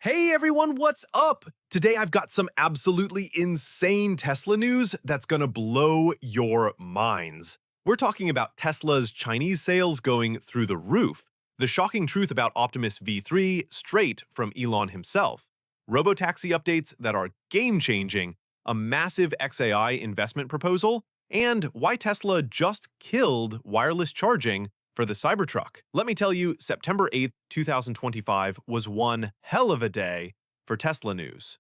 Hey everyone, what's up? Today I've got some absolutely insane Tesla news that's gonna blow your minds. We're talking about Tesla's Chinese sales going through the roof, the shocking truth about Optimus V3 straight from Elon himself, robotaxi updates that are game-changing, a massive XAI investment proposal, and why Tesla just killed wireless charging for the Cybertruck. Let me tell you, September 8th, 2025 was one hell of a day for Tesla news.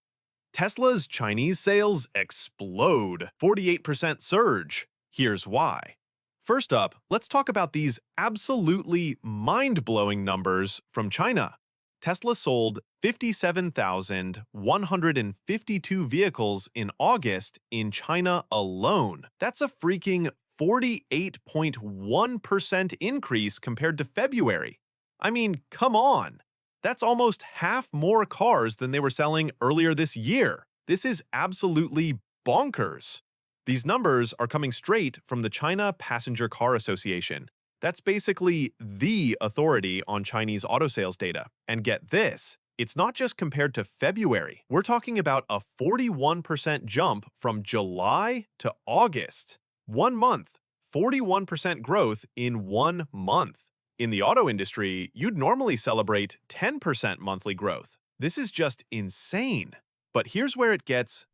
Tesla's Chinese sales explode, 48% surge. Here's why. First up, let's talk about these absolutely mind-blowing numbers from China. Tesla sold 57,152 vehicles in August in China alone. That's a freaking 48.1% increase compared to February. I mean, come on. That's almost half more cars than they were selling earlier this year. This is absolutely bonkers. These numbers are coming straight from the China Passenger Car Association. That's basically the authority on Chinese auto sales data. And get this, it's not just compared to February. We're talking about a 41% jump from July to August. 1 month, 41% growth in 1 month. In the auto industry, you'd normally celebrate 10% monthly growth. This is just insane. But here's where it gets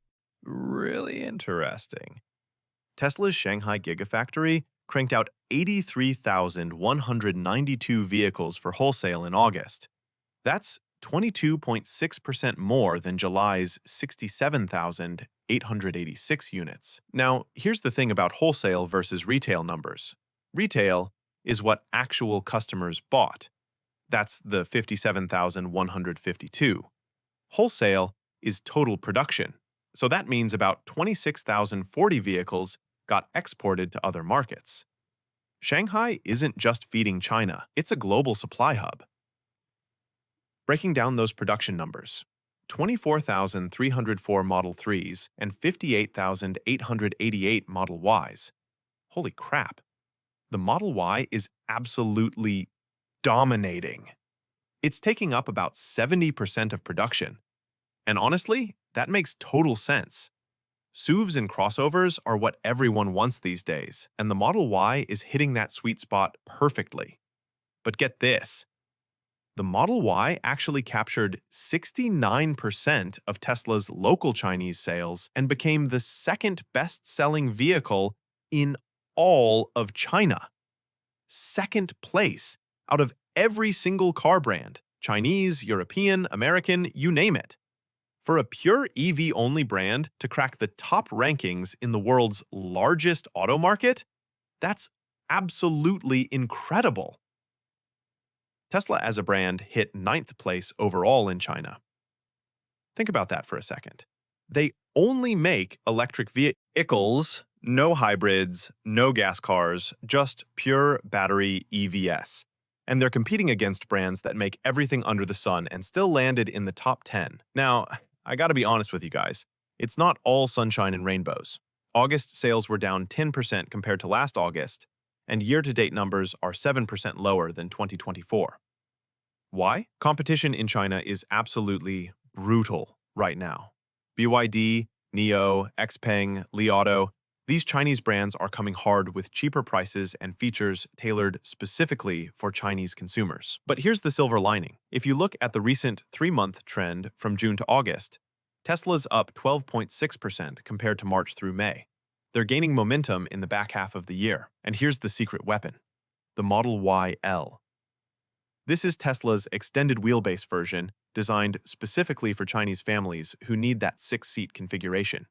really interesting. Tesla's Shanghai Gigafactory cranked out 83,192 vehicles for wholesale in August. That's 22.6% more than July's 67,886 units. Now, here's the thing about wholesale versus retail numbers. Retail is what actual customers bought. That's the 57,152. Wholesale is total production. So that means about 26,040 vehicles got exported to other markets. Shanghai isn't just feeding China, it's a global supply hub. Breaking down those production numbers, 24,304 Model 3s and 58,888 Model Ys. Holy crap. The Model Y is absolutely dominating. It's taking up about 70% of production. And honestly, that makes total sense. SUVs and crossovers are what everyone wants these days, and the Model Y is hitting that sweet spot perfectly. But get this. The Model Y actually captured 69% of Tesla's local Chinese sales and became the second best-selling vehicle in all of China. Second place out of every single car brand, Chinese, European, American, you name it. For a pure EV-only brand to crack the top rankings in the world's largest auto market, that's absolutely incredible. Tesla as a brand hit 9th place overall in China. Think about that for a second. They only make electric vehicles, no hybrids, no gas cars, just pure battery EVs. And they're competing against brands that make everything under the sun and still landed in the top 10. Now, I gotta be honest with you guys, it's not all sunshine and rainbows. August sales were down 10% compared to last August, and year-to-date numbers are 7% lower than 2024. Why? Competition in China is absolutely brutal right now. BYD, NIO, XPeng, Li Auto, these Chinese brands are coming hard with cheaper prices and features tailored specifically for Chinese consumers. But here's the silver lining. If you look at the recent 3-month trend from June to August, Tesla's up 12.6% compared to March through May. They're gaining momentum in the back half of the year. And here's the secret weapon, the Model YL. This is Tesla's extended wheelbase version designed specifically for Chinese families who need that 6-seat configuration.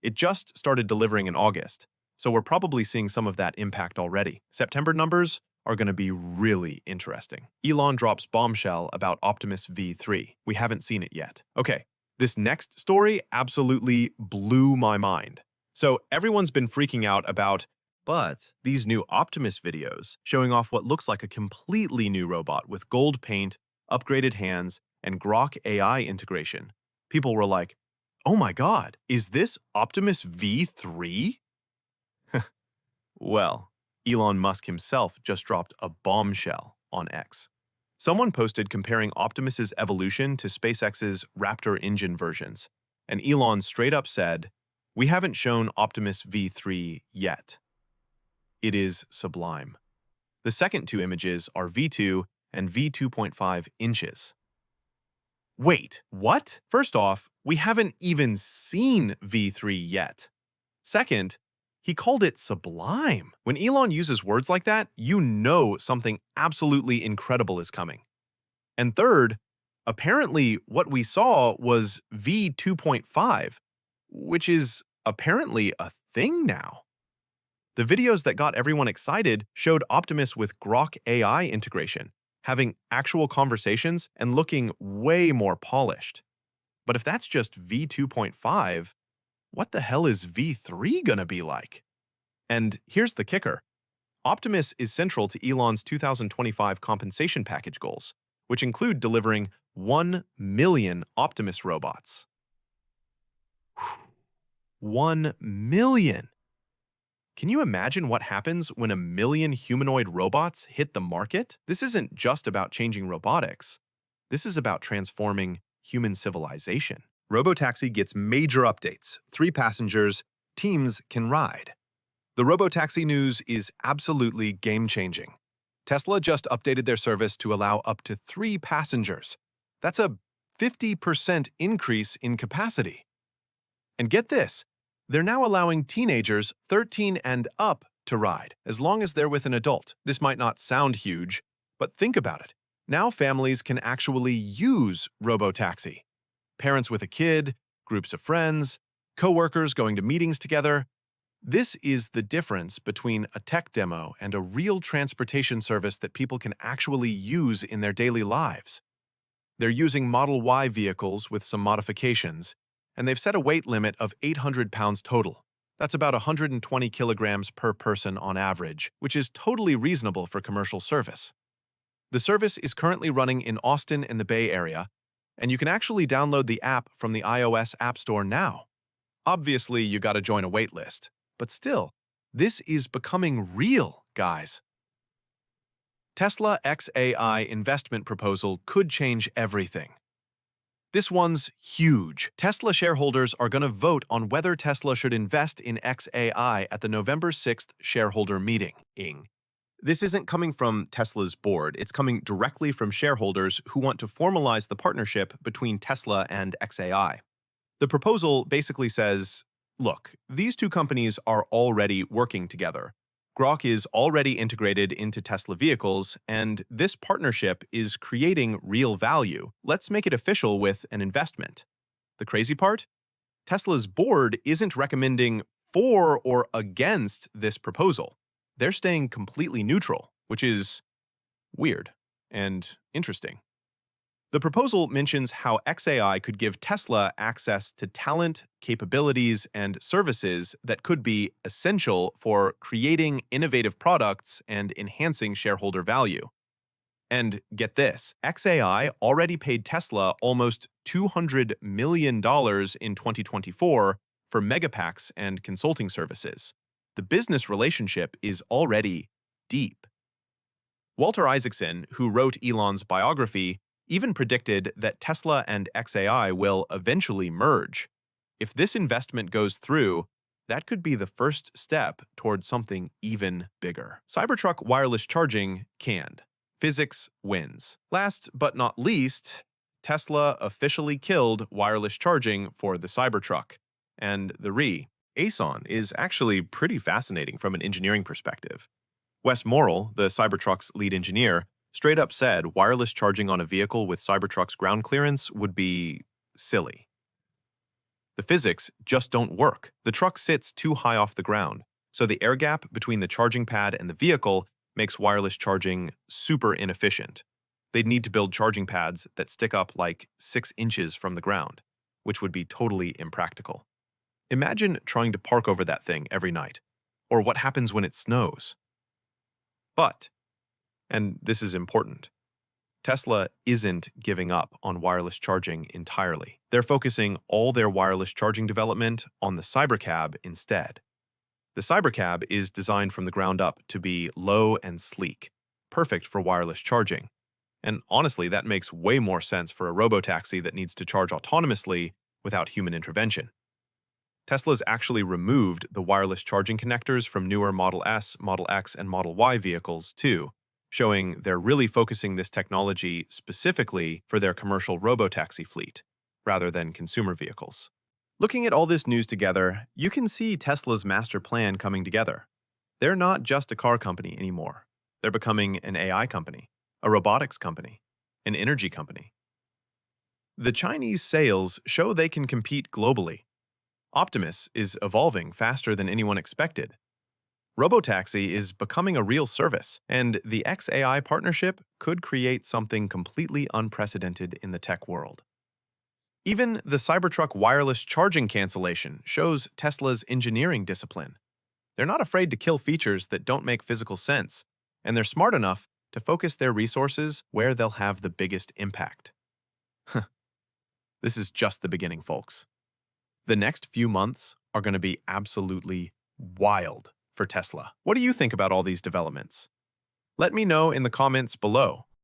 It just started delivering in August, so we're probably seeing some of that impact already. September numbers are going to be really interesting. Elon drops bombshell about Optimus V3. We haven't seen it yet. Okay, this next story absolutely blew my mind. So everyone's been freaking out about these new Optimus videos showing off what looks like a completely new robot with gold paint, upgraded hands, and Grok AI integration. People were like, oh my god, is this Optimus V3? Well, Elon Musk himself just dropped a bombshell on X. Someone posted comparing Optimus's evolution to SpaceX's Raptor engine versions, and Elon straight up said, "We haven't shown Optimus V3 yet. It is sublime." The second two images are V2 and V2.5 inches. Wait, what? First off, we haven't even seen V3 yet. Second, he called it sublime. When Elon uses words like that, you know something absolutely incredible is coming. And third, apparently what we saw was V2.5, which is apparently a thing now. The videos that got everyone excited showed Optimus with Grok AI integration, having actual conversations and looking way more polished. But if that's just V2.5, what the hell is V3 gonna be like? And here's the kicker. Optimus is central to Elon's 2025 compensation package goals, which include delivering 1 million Optimus robots. 1 million! Can you imagine what happens when 1 million humanoid robots hit the market? This isn't just about changing robotics. This is about transforming human civilization. Robotaxi gets major updates. 3 passengers, teams can ride. The Robotaxi news is absolutely game-changing. Tesla just updated their service to allow up to 3 passengers. That's a 50% increase in capacity. And get this, they're now allowing teenagers 13 and up to ride, as long as they're with an adult. This might not sound huge, but think about it. Now families can actually use Robotaxi. Parents with a kid, groups of friends, coworkers going to meetings together. This is the difference between a tech demo and a real transportation service that people can actually use in their daily lives. They're using Model Y vehicles with some modifications, and they've set a weight limit of 800 pounds total. That's about 120 kilograms per person on average, which is totally reasonable for commercial service. The service is currently running in Austin and the Bay Area, and you can actually download the app from the iOS App Store now. Obviously, you gotta join a wait list, but still, this is becoming real, guys. Tesla XAI investment proposal could change everything. This one's huge. Tesla shareholders are going to vote on whether Tesla should invest in XAI at the November 6th shareholder meeting. This isn't coming from Tesla's board. It's coming directly from shareholders who want to formalize the partnership between Tesla and XAI. The proposal basically says, look, these two companies are already working together. Grok is already integrated into Tesla vehicles, and this partnership is creating real value. Let's make it official with an investment. The crazy part? Tesla's board isn't recommending for or against this proposal. They're staying completely neutral, which is weird and interesting. The proposal mentions how XAI could give Tesla access to talent, capabilities, and services that could be essential for creating innovative products and enhancing shareholder value. And get this, XAI already paid Tesla almost $200 million in 2024 for megapacks and consulting services. The business relationship is already deep. Walter Isaacson, who wrote Elon's biography, even predicted that Tesla and XAI will eventually merge. If this investment goes through, that could be the first step towards something even bigger. Cybertruck wireless charging canned. Physics wins. Last but not least, Tesla officially killed wireless charging for the Cybertruck. And the ASON is actually pretty fascinating from an engineering perspective. Wes Morrill, the Cybertruck's lead engineer, straight up said wireless charging on a vehicle with Cybertruck's ground clearance would be silly. The physics just don't work. The truck sits too high off the ground, so the air gap between the charging pad and the vehicle makes wireless charging super inefficient. They'd need to build charging pads that stick up like 6 inches from the ground, which would be totally impractical. Imagine trying to park over that thing every night, or what happens when it snows. But, and this is important, Tesla isn't giving up on wireless charging entirely. They're focusing all their wireless charging development on the Cybercab instead. The Cybercab is designed from the ground up to be low and sleek, perfect for wireless charging. And honestly, that makes way more sense for a robotaxi that needs to charge autonomously without human intervention. Tesla's actually removed the wireless charging connectors from newer Model S, Model X, and Model Y vehicles, too, showing they're really focusing this technology specifically for their commercial robotaxi fleet, rather than consumer vehicles. Looking at all this news together, you can see Tesla's master plan coming together. They're not just a car company anymore. They're becoming an AI company, a robotics company, an energy company. The Chinese sales show they can compete globally. Optimus is evolving faster than anyone expected. Robotaxi is becoming a real service, and the XAI partnership could create something completely unprecedented in the tech world. Even the Cybertruck wireless charging cancellation shows Tesla's engineering discipline. They're not afraid to kill features that don't make physical sense, and they're smart enough to focus their resources where they'll have the biggest impact. This is just the beginning, folks. The next few months are going to be absolutely wild for Tesla. What do you think about all these developments? Let me know in the comments below.